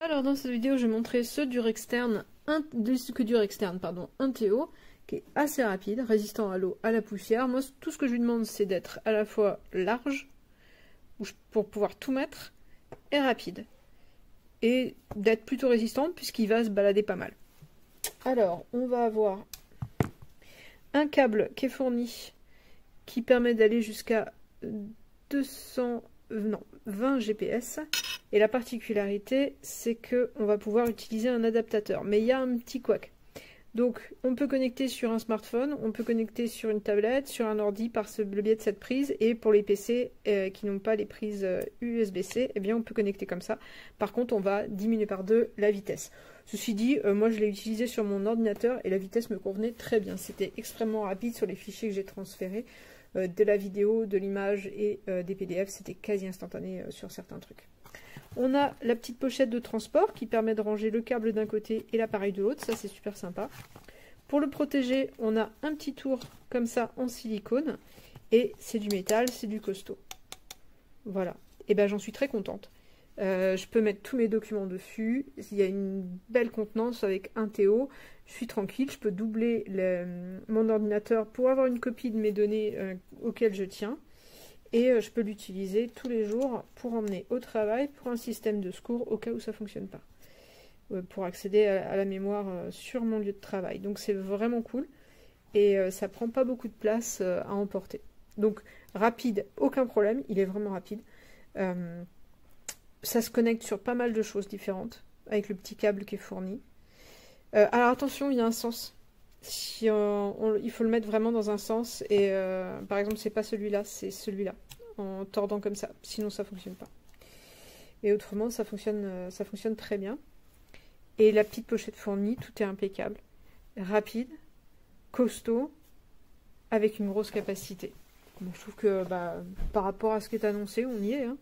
Alors dans cette vidéo, je vais montrer ce dur externe, un TO, qui est assez rapide, résistant à l'eau, à la poussière. Moi, tout ce que je lui demande, c'est d'être à la fois large, pour pouvoir tout mettre, et rapide. Et d'être plutôt résistant, puisqu'il va se balader pas mal. Alors, on va avoir un câble qui est fourni, qui permet d'aller jusqu'à 20 GPS. Et la particularité, c'est qu'on va pouvoir utiliser un adaptateur. Mais il y a un petit couac. Donc, on peut connecter sur un smartphone, on peut connecter sur une tablette, sur un ordi par le biais de cette prise. Et pour les PC qui n'ont pas les prises USB-C, eh bien, on peut connecter comme ça. Par contre, on va diminuer par 2 la vitesse. Ceci dit, moi, je l'ai utilisé sur mon ordinateur et la vitesse me convenait très bien. C'était extrêmement rapide sur les fichiers que j'ai transférés. De la vidéo, de l'image et des PDF, c'était quasi instantané sur certains trucs. On a la petite pochette de transport qui permet de ranger le câble d'un côté et l'appareil de l'autre, ça c'est super sympa. Pour le protéger, on a un petit tour comme ça en silicone et c'est du métal, c'est du costaud. Voilà, et ben j'en suis très contente. Je peux mettre tous mes documents dessus, il y a une belle contenance avec un TO, je suis tranquille, je peux doubler mon ordinateur pour avoir une copie de mes données auxquelles je tiens. Et je peux l'utiliser tous les jours pour emmener au travail, pour un système de secours au cas où ça ne fonctionne pas. Pour accéder à la mémoire sur mon lieu de travail. Donc c'est vraiment cool. Et ça prend pas beaucoup de place à emporter. Donc rapide, aucun problème, il est vraiment rapide. Ça se connecte sur pas mal de choses différentes, avec le petit câble qui est fourni. Alors attention, il y a un sens. Si il faut le mettre vraiment dans un sens et par exemple c'est pas celui-là, c'est celui-là en tordant comme ça, sinon ça fonctionne pas. Et autrement ça fonctionne très bien. Et la petite pochette fournie, tout est impeccable, rapide, costaud, avec une grosse capacité. Bon, je trouve que par rapport à ce qui est annoncé, on y est. Hein.